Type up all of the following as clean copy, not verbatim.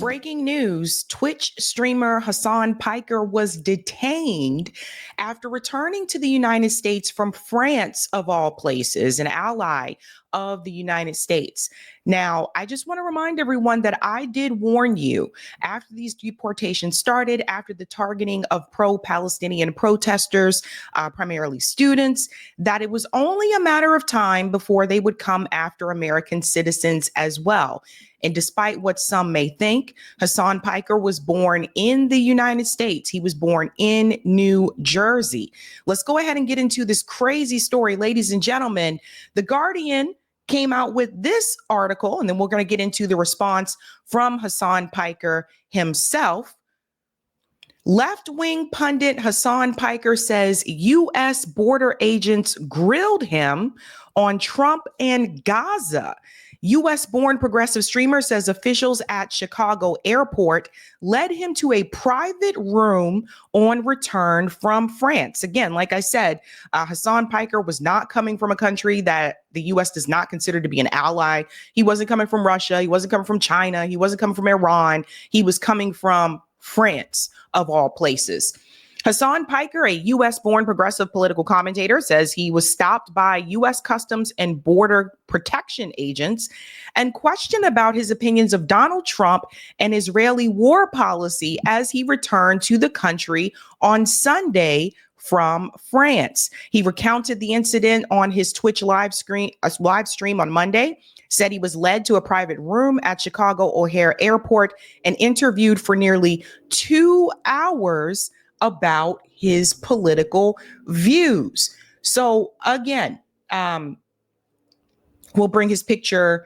Breaking news, Twitch streamer Hasan Piker was detained after returning to the United States from France, of all places, an ally of the United States. Now, I just want to remind everyone that I did warn you after these deportations started, after the targeting of pro-Palestinian protesters, primarily students, that it was only a matter of time before they would come after American citizens as well. And despite what some may think, Hasan Piker was born in the United States. He was born in New Jersey. Let's go ahead and get into this crazy story, ladies and gentlemen. The Guardian came out with this article, and then we're going to get into the response from Hasan Piker himself. Left-wing pundit Hasan Piker says U.S. border agents grilled him on Trump and Gaza. U.S.-born progressive streamer says officials at Chicago airport led him to a private room on return from France. Again, like I said, Hasan Piker was not coming from a country that the U.S. does not consider to be an ally. He wasn't coming from Russia. He wasn't coming from China. He wasn't coming from Iran. He was coming from France, of all places. Hasan Piker, a U.S.-born progressive political commentator, says he was stopped by U.S. Customs and Border Protection agents and questioned about his opinions of Donald Trump and Israeli war policy as he returned to the country on Sunday from France. He recounted the incident on his Twitch live stream on Monday, said he was led to a private room at Chicago O'Hare Airport and interviewed for nearly 2 hours about his political views. So again, we'll bring his picture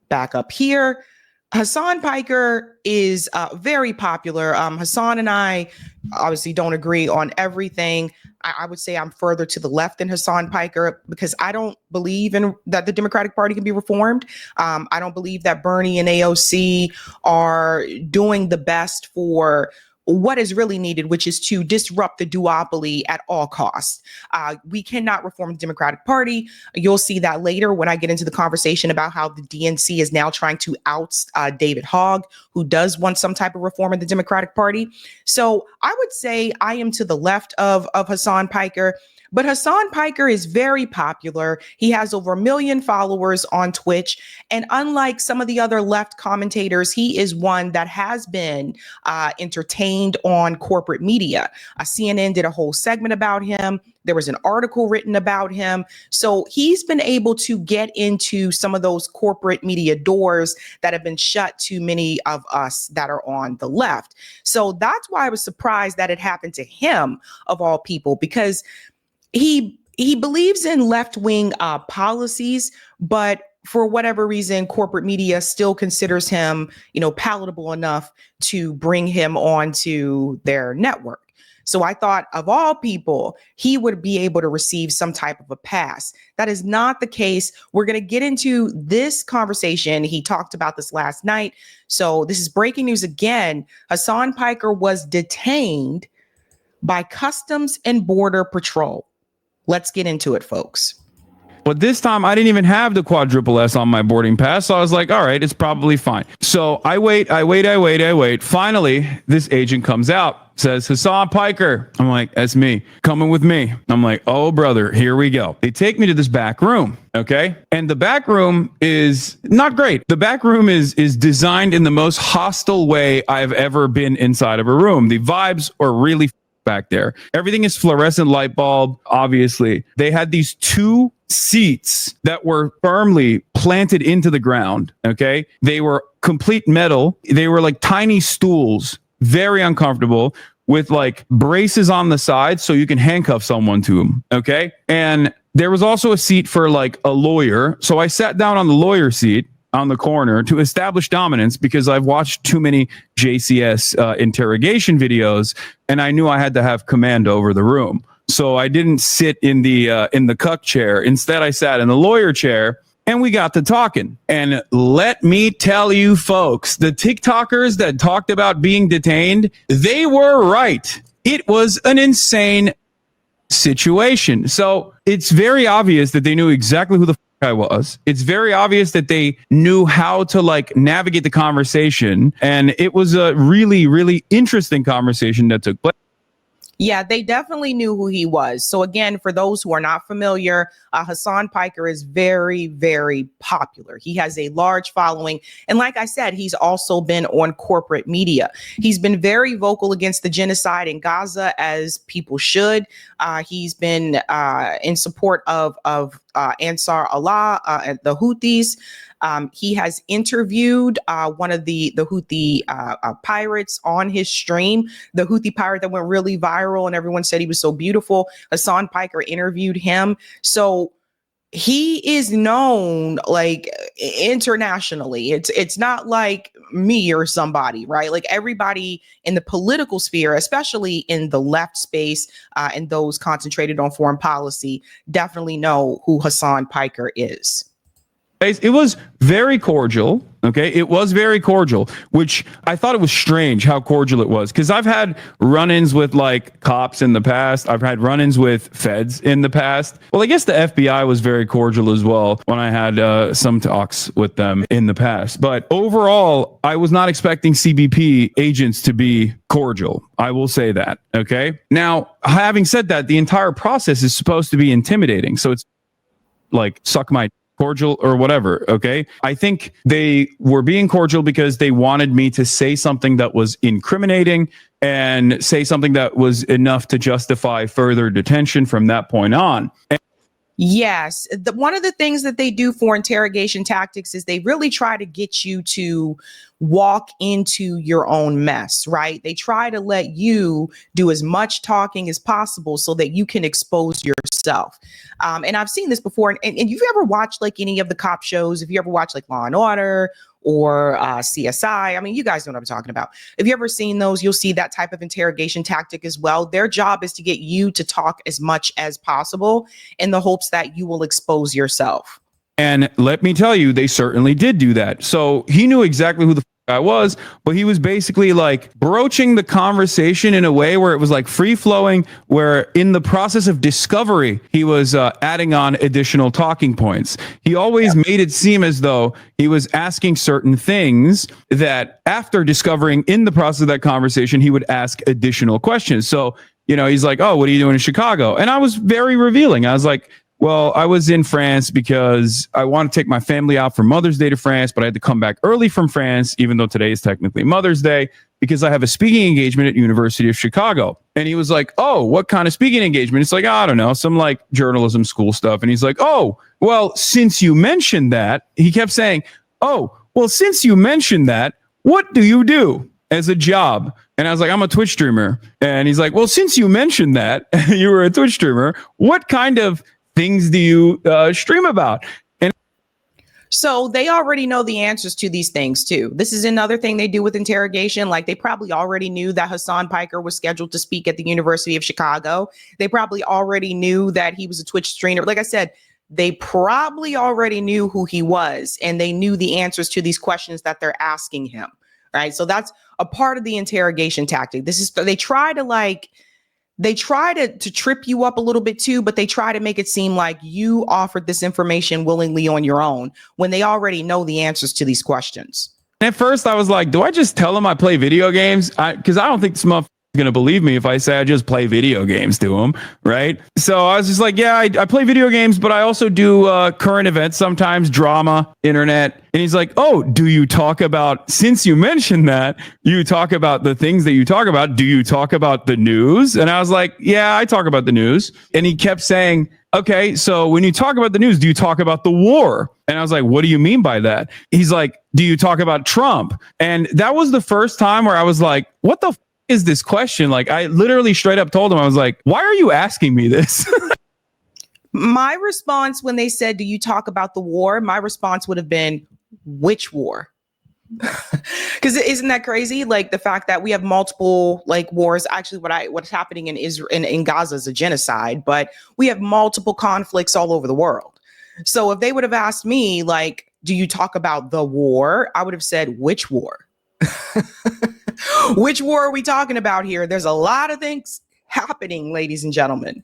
back up here. Hasan Piker is very popular. Hasan and I obviously don't agree on everything. I would say I'm further to the left than Hasan Piker because I don't believe in that the Democratic Party can be reformed. I don't believe that Bernie and AOC are doing the best for what is really needed, which is to disrupt the duopoly at all costs. We cannot reform the Democratic Party. You'll see that later when I get into the conversation about how the DNC is now trying to oust David Hogg, who does want some type of reform in the Democratic Party. So I would say I am to the left of Hasan Piker. But Hasan Piker is very popular. He has over 1 million followers on Twitch. And unlike some of the other left commentators, he is one that has been entertained on corporate media. CNN did a whole segment about him. There was an article written about him. So he's been able to get into some of those corporate media doors that have been shut to many of us that are on the left. So that's why I was surprised that it happened to him, of all people, because he believes in left-wing policies, but for whatever reason, corporate media still considers him, palatable enough to bring him onto their network. So I thought, of all people, he would be able to receive some type of a pass. That is not the case. We're going to get into this conversation. He talked about this last night. So this is breaking news again. Hasan Piker was detained by Customs and Border Patrol. Let's get into it, folks. But this time I didn't even have the quadruple S on my boarding pass. So I was like, all right, it's probably fine. So I wait. Finally, this agent comes out, says, Hasan Piker. I'm like, that's me, coming with me. I'm like, oh, brother, here we go. They take me to this back room. Okay. And the back room is not great. The back room is designed in the most hostile way I've ever been inside of a room. The vibes are really back there. Everything is fluorescent light bulb. Obviously, they had these 2 seats that were firmly planted into the ground. Okay. They were complete metal. They were like tiny stools, very uncomfortable, with like braces on the side so you can handcuff someone to them. Okay. And there was also a seat for like a lawyer. So I sat down on the lawyer seat on the corner to establish dominance because I've watched too many JCS interrogation videos and I knew I had to have command over the room. So I didn't sit in the cuck chair. Instead, I sat in the lawyer chair and we got to talking. And let me tell you, folks, the TikTokers that talked about being detained, they were right. It was an insane situation. So it's very obvious that they knew exactly who the I was. It's very obvious that they knew how to like navigate the conversation. And it was a really, really interesting conversation that took place. Yeah, they definitely knew who he was. So again, for those who are not familiar, Hasan Piker is very, very popular. He has a large following. And like I said, he's also been on corporate media. He's been very vocal against the genocide in Gaza, as people should. He's been in support of Ansar Allah, the Houthis. He has interviewed one of the Houthi pirates on his stream, the Houthi pirate that went really viral and everyone said he was so beautiful. Hasan Piker interviewed him. So he is known like internationally. It's not like me or somebody, right? Like everybody in the political sphere, especially in the left space and those concentrated on foreign policy, definitely know who Hasan Piker is. It was very cordial. Okay. It was very cordial, which I thought it was strange how cordial it was. Cause I've had run-ins with like cops in the past. I've had run-ins with feds in the past. Well, I guess the FBI was very cordial as well when I had some talks with them in the past. But overall, I was not expecting CBP agents to be cordial. I will say that. Okay. Now, having said that, the entire process is supposed to be intimidating. So it's like suck my cordial or whatever. Okay. I think they were being cordial because they wanted me to say something that was incriminating and say something that was enough to justify further detention from that point on. Yes. One of the things that they do for interrogation tactics is they really try to get you to walk into your own mess, right? They try to let you do as much talking as possible so that you can expose yourself. And I've seen this before. And you've ever watched like any of the cop shows? If you ever watched like Law and Order or CSI, I mean, you guys know what I'm talking about. If you ever seen those, you'll see that type of interrogation tactic as well. Their job is to get you to talk as much as possible in the hopes that you will expose yourself. And let me tell you, they certainly did do that. So he knew exactly who the guy was, but he was basically like broaching the conversation in a way where it was like free flowing, where in the process of discovery, he was adding on additional talking points. He always made it seem as though he was asking certain things that after discovering in the process of that conversation, he would ask additional questions. So, you know, he's like, oh, what are you doing in Chicago? And I was very revealing. I was like, well, I was in France because I want to take my family out for Mother's Day to France, but I had to come back early from France, even though today is technically Mother's Day, because I have a speaking engagement at University of Chicago. And he was like, oh, what kind of speaking engagement? It's like, I don't know, some like journalism school stuff. And he's like, oh, well, since you mentioned that, he kept saying, oh, well, since you mentioned that, what do you do as a job? And I was like, I'm a Twitch streamer. And he's like, well, since you mentioned that you were a Twitch streamer, what kind of things do you stream about? And so they already know the answers to these things too. This is another thing they do with interrogation. Like they probably already knew that Hasan Piker was scheduled to speak at the University of Chicago. They probably already knew that he was a Twitch streamer. Like I said, they probably already knew who he was and they knew the answers to these questions that they're asking him. Right. So that's a part of the interrogation tactic. They try to trip you up a little bit too, but they try to make it seem like you offered this information willingly on your own when they already know the answers to these questions. at first I was like, do I just tell him I play video games? Because I don't think this motherfucker going to believe me if I say I just play video games to him, right? So I was just like, yeah, I play video games, but I also do current events, sometimes drama, internet. And he's like, oh, do you talk about, since you mentioned that, you talk about the things that you talk about, do you talk about the news? And I was like, yeah, I talk about the news. And he kept saying, okay, so when you talk about the news, do you talk about the war? And I was like, what do you mean by that? He's like, do you talk about Trump? And that was the first time where I was like, what the is this question? Like, I literally straight up told him, I was like, why are you asking me this? My response when they said, do you talk about the war? My response would have been, which war? Because isn't that crazy? Like the fact that we have multiple like wars. Actually, what's happening in Israel in Gaza is a genocide, but we have multiple conflicts all over the world. So if they would have asked me, like, do you talk about the war? I would have said, which war? Which war are we talking about here? There's a lot of things happening, ladies and gentlemen?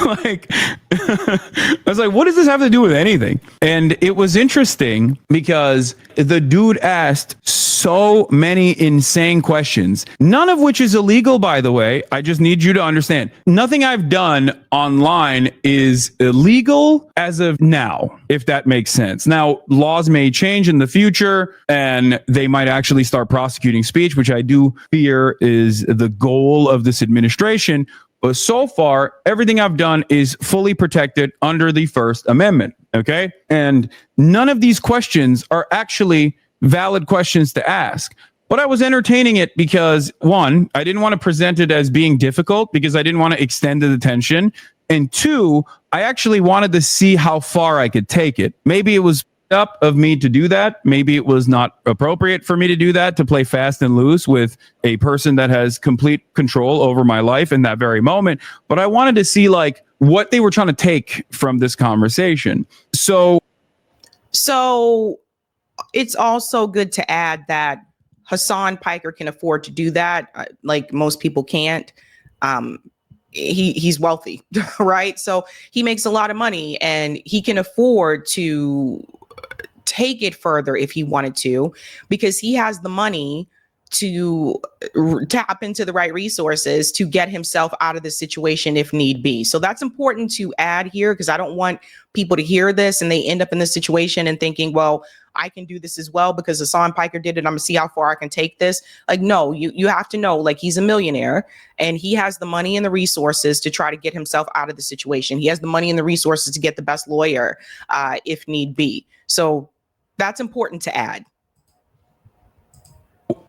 Like, I was like, what does this have to do with anything? And it was interesting because the dude asked so many insane questions, none of which is illegal, by the way. I just need you to understand. Nothing I've done online is illegal as of now, if that makes sense. Now, laws may change in the future and they might actually start prosecuting speech, which I do fear is the goal of this administration. But so far, everything I've done is fully protected under the First Amendment. Okay. And none of these questions are actually valid questions to ask. But I was entertaining it because, one, I didn't want to present it as being difficult because I didn't want to extend the detention. And two, I actually wanted to see how far I could take it. Maybe it was up of me to do that. Maybe it was not appropriate for me to do that, to play fast and loose with a person that has complete control over my life in that very moment. But I wanted to see like what they were trying to take from this conversation. So it's also good to add that Hasan Piker can afford to do that. Like most people can't. He's wealthy, right? So he makes a lot of money and he can afford to take it further if he wanted to, because he has the money to tap into the right resources to get himself out of the situation if need be. So that's important to add here, because I don't want people to hear this and they end up in this situation and thinking, well, I can do this as well because Hasan Piker did it. I'm gonna see how far I can take this. Like, no, you have to know, like, he's a millionaire and he has the money and the resources to try to get himself out of the situation. He has the money and the resources to get the best lawyer if need be. So that's important to add.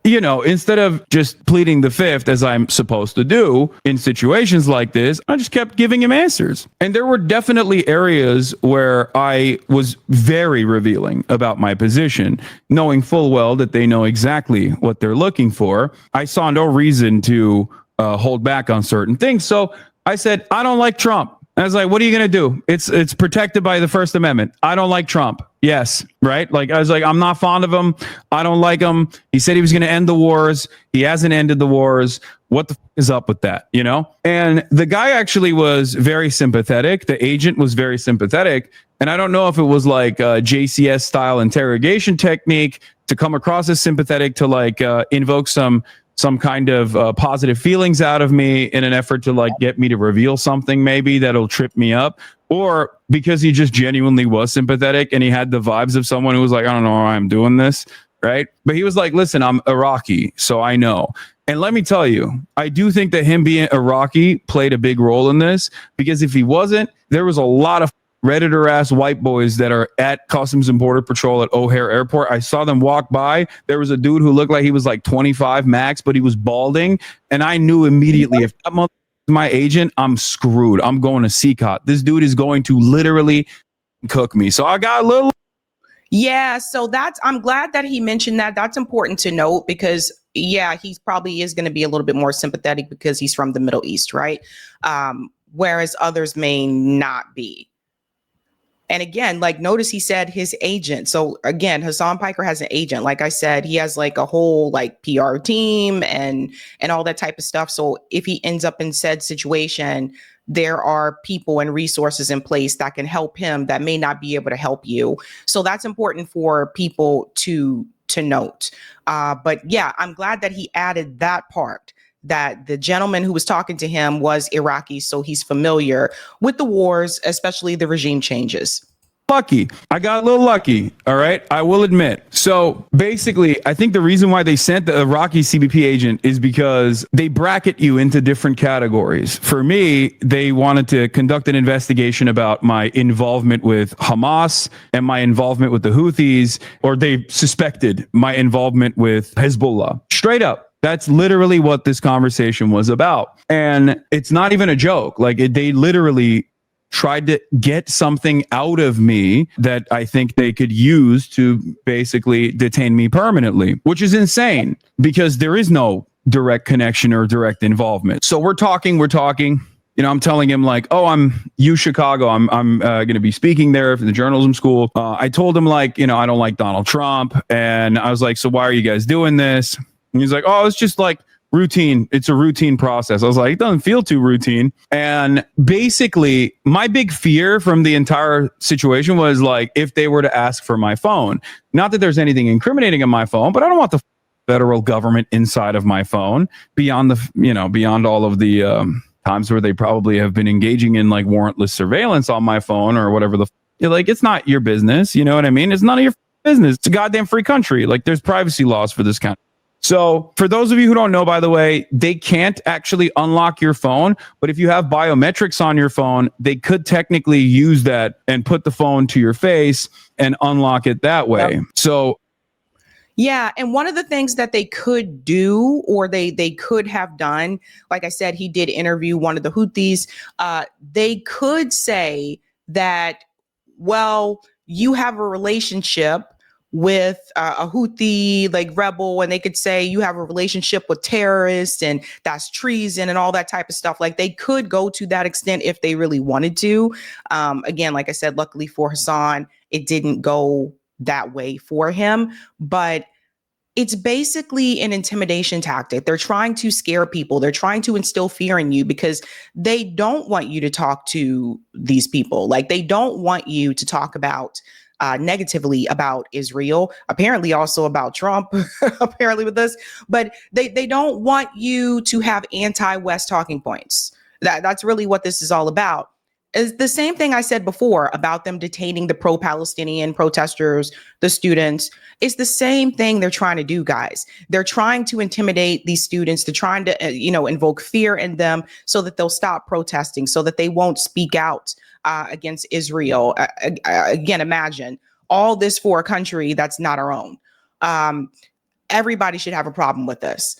You know, instead of just pleading the fifth as I'm supposed to do in situations like this, I just kept giving him answers. And there were definitely areas where I was very revealing about my position, knowing full well that they know exactly what they're looking for. I saw no reason to hold back on certain things. So I said, I don't like Trump. I was like, what are you going to do? It's protected by the First Amendment. I don't like Trump. Yes. Right. Like, I was like, I'm not fond of him. I don't like him. He said he was going to end the wars. He hasn't ended the wars. What the is up with that? You know? And the guy actually was very sympathetic. The agent was very sympathetic. And I don't know if it was like a JCS style interrogation technique to come across as sympathetic to like invoke some kind of positive feelings out of me in an effort to like get me to reveal something maybe that'll trip me up, or because he just genuinely was sympathetic and he had the vibes of someone who was like, I don't know why I'm doing this, right? But he was like, listen, I'm Iraqi, so I know. And let me tell you, I do think that him being Iraqi played a big role in this, because if he wasn't, there was a lot of Redditor ass white boys that are at Customs and Border Patrol at O'Hare Airport. I saw them walk by. There was a dude who looked like he was like 25 max, but he was balding. And I knew immediately, if that motherfucker is my agent, I'm screwed. I'm going to CCOT. This dude is going to literally cook me. So I got a little. Yeah. So I'm glad that he mentioned that. That's important to note because, yeah, he probably is going to be a little bit more sympathetic because he's from the Middle East, right? Whereas others may not be. And again, like, notice he said his agent. So again, Hasan Piker has an agent. Like I said, he has like a whole like PR team and all that type of stuff. So if he ends up in said situation, there are people and resources in place that can help him that may not be able to help you. So that's important for people to note. But yeah, I'm glad that he added that part, that the gentleman who was talking to him was Iraqi, so he's familiar with the wars, especially the regime changes. Lucky. I got a little lucky. All right. I will admit. So basically, I think the reason why they sent the Iraqi CBP agent is because they bracket you into different categories. For me, they wanted to conduct an investigation about my involvement with Hamas and my involvement with the Houthis, or they suspected my involvement with Hezbollah. Straight up. That's literally what this conversation was about. And it's not even a joke. Like, they literally tried to get something out of me that I think they could use to basically detain me permanently, which is insane because there is no direct connection or direct involvement. So we're talking, you know, I'm telling him like, oh, I'm Chicago. I'm going to be speaking there for the journalism school. I told him like, you know, I don't like Donald Trump. And I was like, so why are you guys doing this? And he's like, oh, it's just like routine. It's a routine process. I was like, it doesn't feel too routine. And basically, my big fear from the entire situation was like, if they were to ask for my phone, not that there's anything incriminating in my phone, but I don't want the federal government inside of my phone beyond all of the times where they probably have been engaging in like warrantless surveillance on my phone or whatever like, it's not your business. You know what I mean? It's none of your business. It's a goddamn free country. Like, there's privacy laws for this kind. So for those of you who don't know, by the way, they can't actually unlock your phone, but if you have biometrics on your phone, they could technically use that and put the phone to your face and unlock it that way. Yep. So yeah. And one of the things that they could do, or they could have done, like I said, he did interview one of the Houthis. They could say that, well, you have a relationship with a Houthi like rebel, and they could say you have a relationship with terrorists and that's treason and all that type of stuff. Like, they could go to that extent if they really wanted to. Again, like I said, luckily for Hasan, it didn't go that way for him, but it's basically an intimidation tactic. They're trying to scare people. They're trying to instill fear in you because they don't want you to talk to these people. Like, they don't want you to talk about negatively about Israel, apparently also about Trump, apparently with this, but they don't want you to have anti-West talking points. That's really what this is all about. Is the same thing I said before about them detaining the pro-Palestinian protesters, the students. It's the same thing they're trying to do, guys. They're trying to intimidate these students. They're trying to, invoke fear in them so that they'll stop protesting, so that they won't speak out against Israel. Again, imagine all this for a country that's not our own. Everybody should have a problem with this.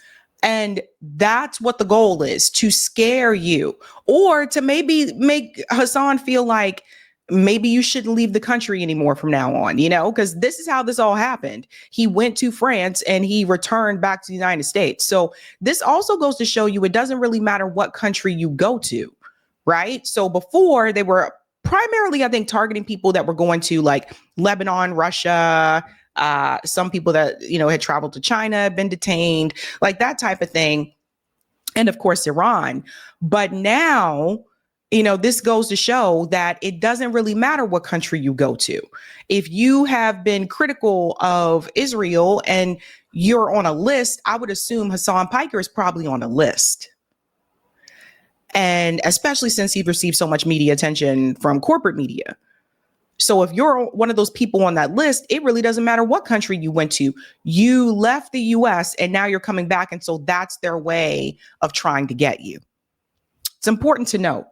And that's what the goal is, to scare you, or to maybe make Hasan feel like maybe you shouldn't leave the country anymore from now on, because this is how this all happened. He went to France and he returned back to the United States. So this also goes to show you it doesn't really matter what country you go to, right? So before, they were primarily, I think, targeting people that were going to like Lebanon, Russia, some people that, had traveled to China, been detained, like that type of thing. And of course, Iran. But now, this goes to show that it doesn't really matter what country you go to. If you have been critical of Israel and you're on a list, I would assume Hasan Piker is probably on a list. And especially since he's received so much media attention from corporate media. So if you're one of those people on that list, it really doesn't matter what country you went to. You left the US and now you're coming back. And so that's their way of trying to get you. It's important to note.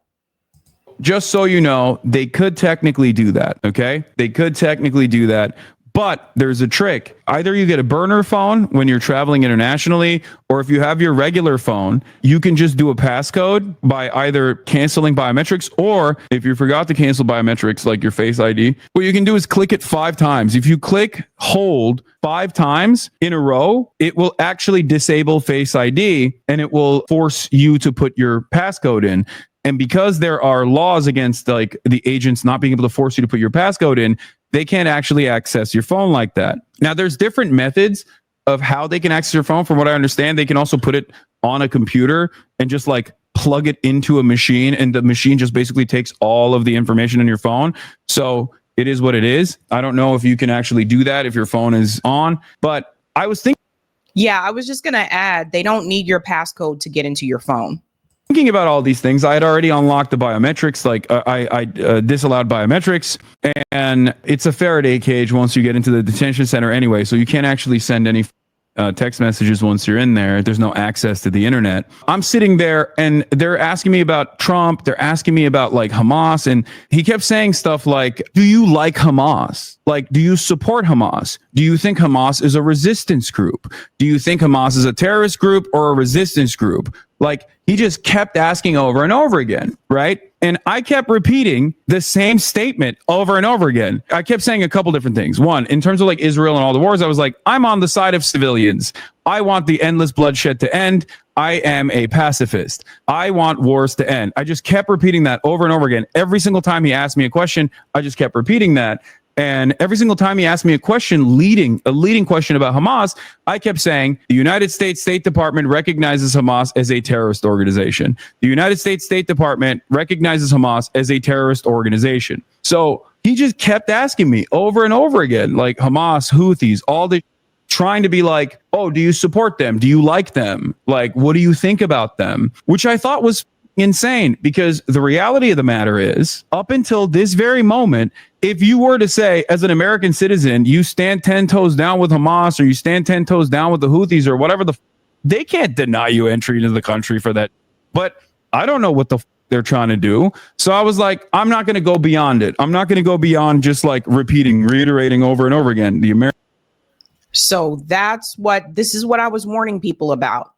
Just so you know, they could technically do that. Okay. They could technically do that. But there's a trick. Either you get a burner phone when you're traveling internationally, or if you have your regular phone, you can just do a passcode by either canceling biometrics, or if you forgot to cancel biometrics, like your Face ID, what you can do is click it 5 times. If you click hold 5 times in a row, it will actually disable Face ID and it will force you to put your passcode in. And because there are laws against like the agents not being able to force you to put your passcode in, they can't actually access your phone like that. Now, there's different methods of how they can access your phone. From what I understand, they can also put it on a computer and just like plug it into a machine, and the machine just basically takes all of the information in your phone. So it is what it is. I don't know if you can actually do that if your phone is on, but I was thinking. Yeah, I was just going to add, they don't need your passcode to get into your phone. Thinking about all these things, I had already unlocked the biometrics. Like I disallowed biometrics, and it's a Faraday cage once you get into the detention center anyway. So you can't actually send any text messages once you're in there. There's no access to the internet. I'm sitting there and they're asking me about Trump. They're asking me about like Hamas. And he kept saying stuff like, do you like Hamas? Like, do you support Hamas? Do you think Hamas is a resistance group? Do you think Hamas is a terrorist group or a resistance group? Like, he just kept asking over and over again, right? And I kept repeating the same statement over and over again. I kept saying a couple different things. One, in terms of like Israel and all the wars, I was like, I'm on the side of civilians. I want the endless bloodshed to end. I am a pacifist. I want wars to end. I just kept repeating that over and over again. Every single time he asked me a question, I just kept repeating that. And every single time he asked me a question, a leading question about Hamas, I kept saying the United States State Department recognizes Hamas as a terrorist organization. The United States State Department recognizes Hamas as a terrorist organization. So he just kept asking me over and over again, like Hamas, Houthis, all the trying to be like, oh, do you support them? Do you like them? Like, what do you think about them? Which I thought was insane, because the reality of the matter is, up until this very moment, if you were to say, as an American citizen, you stand 10 toes down with Hamas, or you stand 10 toes down with the Houthis, or whatever they can't deny you entry into the country for that. But I don't know what they're trying to do. So I was like, I'm not going to go beyond it. I'm not going to go beyond just like reiterating over and over again. So this is what I was warning people about.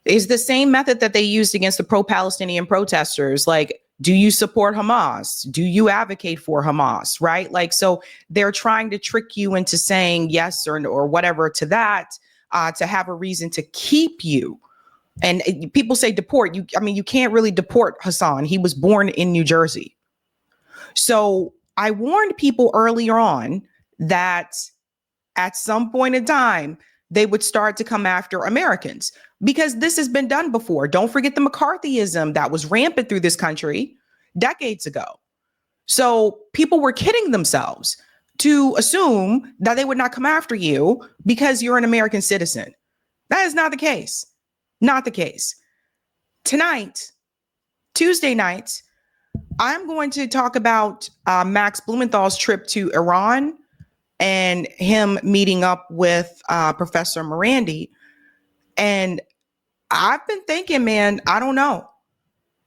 Is the same method that they used against the pro-Palestinian protesters. Like, do you support Hamas? Do you advocate for Hamas? Right? Like, so they're trying to trick you into saying yes or whatever to that, to have a reason to keep you. And people say deport. You can't really deport Hasan. He was born in New Jersey. So I warned people earlier on that at some point in time, they would start to come after Americans, because this has been done before. Don't forget the McCarthyism that was rampant through this country decades ago. So people were kidding themselves to assume that they would not come after you because you're an American citizen. That is not the case. Not the case. Tonight, Tuesday night, I'm going to talk about Max Blumenthal's trip to Iran and him meeting up with Professor Morandi. And I've been thinking, man, I don't know.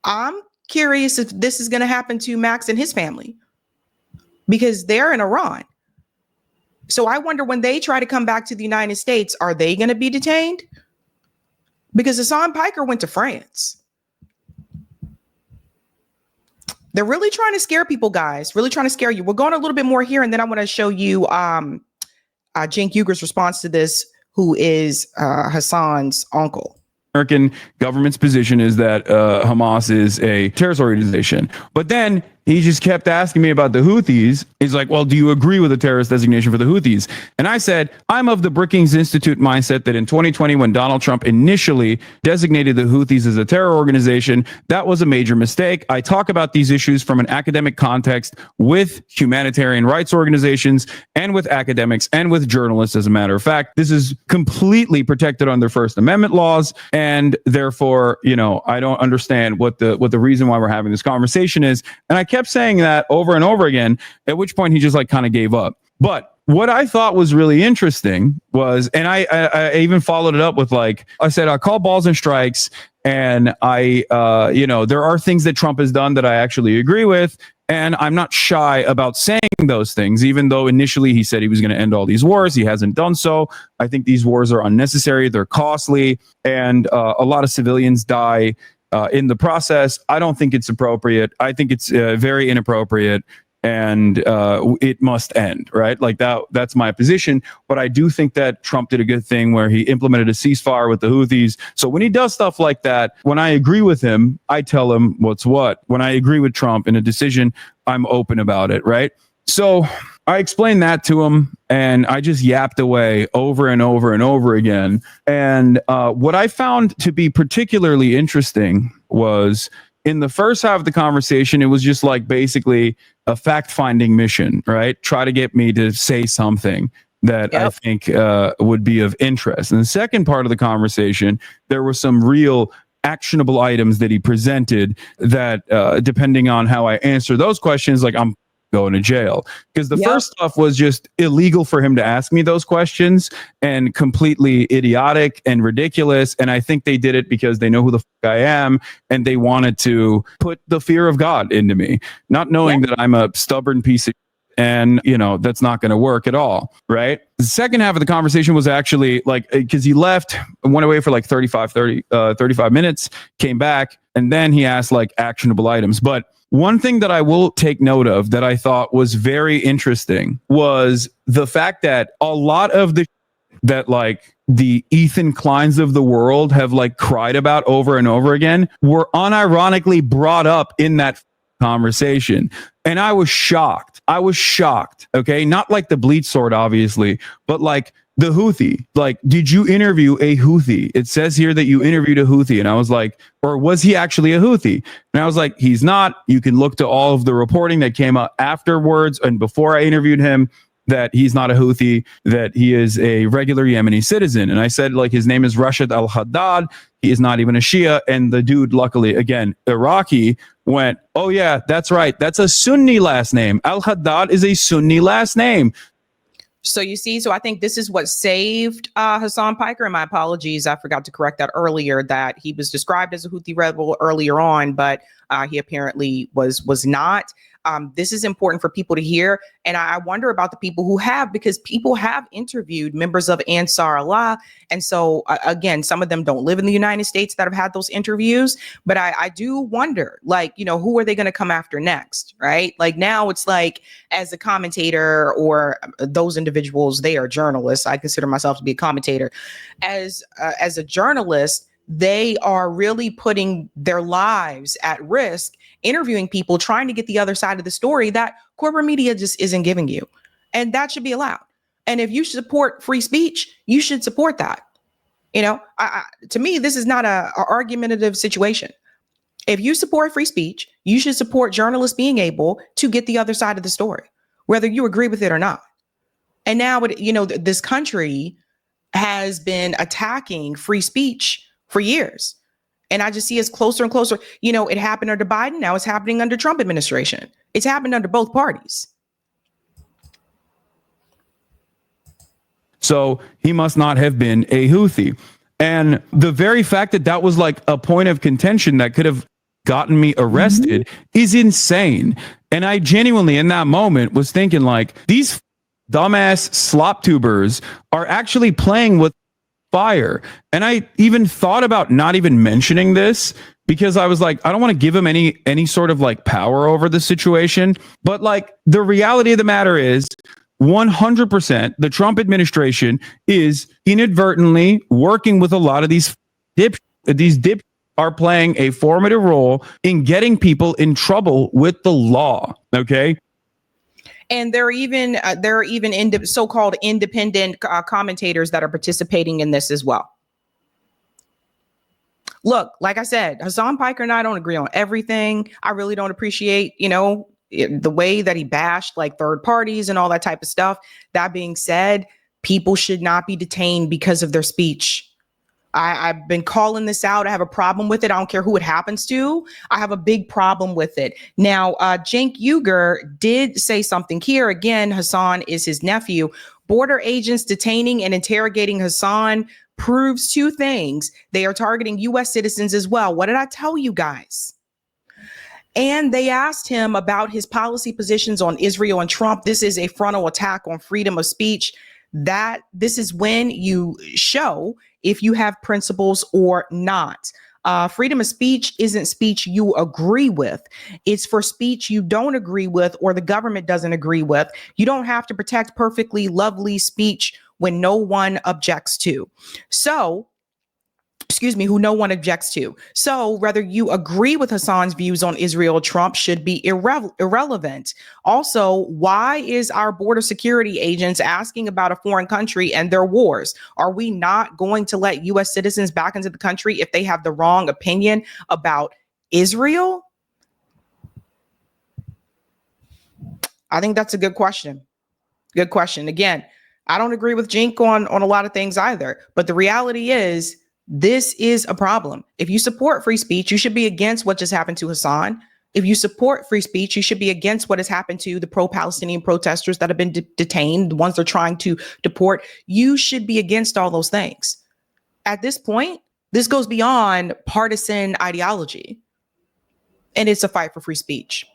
I'm curious if this is going to happen to Max and his family, because they're in Iran. So I wonder, when they try to come back to the United States, are they going to be detained? Because Hasan Piker went to France. They're really trying to scare people, guys. Really trying to scare you. We're going a little bit more here, and then I want to show you Cenk Uygur's response to this, who is Hasan's uncle. American government's position is that Hamas is a terrorist organization. But then he just kept asking me about the Houthis. He's like, well, do you agree with the terrorist designation for the Houthis? And I said, I'm of the Brookings Institute mindset that in 2020, when Donald Trump initially designated the Houthis as a terror organization, that was a major mistake. I talk about these issues from an academic context with humanitarian rights organizations and with academics and with journalists. As a matter of fact, this is completely protected under First Amendment laws. And therefore, I don't understand what the reason why we're having this conversation is. And I kept saying that over and over again, at which point he just kind of gave up. But what I thought was really interesting was, and I even followed it up with, like, I said, I call balls and strikes. And there are things that Trump has done that I actually agree with. And I'm not shy about saying those things, even though initially he said he was going to end all these wars. He hasn't done so. I think these wars are unnecessary. They're costly. And a lot of civilians die in the process. I don't think it's appropriate. I think it's very inappropriate, and it must end, right? Like that's my position. But I do think that Trump did a good thing where he implemented a ceasefire with the Houthis. So when he does stuff like that, when I agree with him, I tell him what's what. When I agree with Trump in a decision, I'm open about it, right? So I explained that to him, and I just yapped away over and over and over again. And what I found to be particularly interesting was, in the first half of the conversation, it was just like basically a fact-finding mission, right? Try to get me to say something that I think would be of interest. In the second part of the conversation, there were some real actionable items that he presented that, depending on how I answer those questions, like, I'm going to jail. Because the first stuff was just illegal for him to ask me those questions, and completely idiotic and ridiculous. And I think they did it because they know who the fuck I am, and they wanted to put the fear of God into me, not knowing that I'm a stubborn piece of and that's not going to work at all, right? The second half of the conversation was actually like, because he left, went away for like 35 minutes, came back, and then he asked like actionable items. But one thing that I will take note of that I thought was very interesting was the fact that a lot of that like the Ethan Kleins of the world have like cried about over and over again were unironically brought up in that conversation. And I was shocked. I was shocked. Okay. Not like the bleach sword, obviously, but like the Houthi. Like, did you interview a Houthi? It says here that you interviewed a Houthi. And I was like, or was he actually a Houthi? And I was like, he's not. You can look to all of the reporting that came out afterwards and before I interviewed him, that he's not a Houthi, that he is a regular Yemeni citizen. And I said, like, his name is Rashid al-Haddad. He is not even a Shia. And the dude, luckily, again, Iraqi, went, oh, yeah, that's right. That's a Sunni last name. Al-Haddad is a Sunni last name. So you see, so I think this is what saved Hasan Piker. And my apologies, I forgot to correct that earlier, that he was described as a Houthi rebel earlier on, but he apparently was not. This is important for people to hear. And I wonder about the people who have, because people have interviewed members of Ansar Allah. And so, again, some of them don't live in the United States that have had those interviews. But I do wonder, like, you know, who are they going to come after next? Right. Like now it's like, as a commentator or those individuals, they are journalists. I consider myself to be a commentator. As a journalist, they are really putting their lives at risk, interviewing people, trying to get the other side of the story that corporate media just isn't giving you. And that should be allowed. And if you support free speech, you should support that. You know, to me, this is not a argumentative situation. If you support free speech, you should support journalists being able to get the other side of the story, whether you agree with it or not. And now, you know, this country has been attacking free speech for years. And I just see us closer and closer. You know, it happened under Biden. Now it's happening under Trump administration. It's happened under both parties. So he must not have been a Houthi. And the very fact that that was like a point of contention that could have gotten me arrested is insane. And I genuinely, in that moment, was thinking like, these dumbass slop tubers are actually playing with fire. And I even thought about not even mentioning this because I was like, I don't want to give him any sort of like power over the situation. But like the reality of the matter is 100% the Trump administration is inadvertently working with a lot of these dip are playing a formative role in getting people in trouble with the law. Okay. And there are even so-called independent commentators that are participating in this as well. Look, like I said, Hasan Piker and I don't agree on everything. I really don't appreciate, you know, the way that he bashed like third parties and all that type of stuff. That being said, people should not be detained because of their speech. I've been calling this out. I have a problem with it. I don't care who it happens to. I have a big problem with it. Now, Cenk Uygur did say something here. Again, Hasan is his nephew. Border agents detaining and interrogating Hasan proves two things. They are targeting U.S. citizens as well. What did I tell you guys? And they asked him about his policy positions on Israel and Trump. This is a frontal attack on freedom of speech. That this is when you show if you have principles or not. Freedom of speech isn't speech you agree with. It's for speech you don't agree with or the government doesn't agree with. You don't have to protect perfectly lovely speech when no one objects to. Who no one objects to. So whether you agree with Hasan's views on Israel or Trump should be irrelevant. Also, why is our border security agents asking about a foreign country and their wars? Are we not going to let U.S. citizens back into the country if they have the wrong opinion about Israel? I think that's a good question. Good question. Again, I don't agree with Cenk on a lot of things either, but the reality is, this is a problem. If you support free speech, you should be against what just happened to Hasan. If you support free speech, you should be against what has happened to the pro-Palestinian protesters that have been detained, the ones they're trying to deport. You should be against all those things. At this point, this goes beyond partisan ideology, and it's a fight for free speech.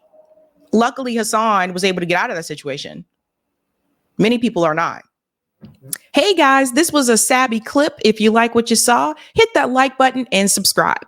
Luckily, Hasan was able to get out of that situation. Many people are not. Hey guys, this was a Sabby clip. If you like what you saw, hit that like button and subscribe.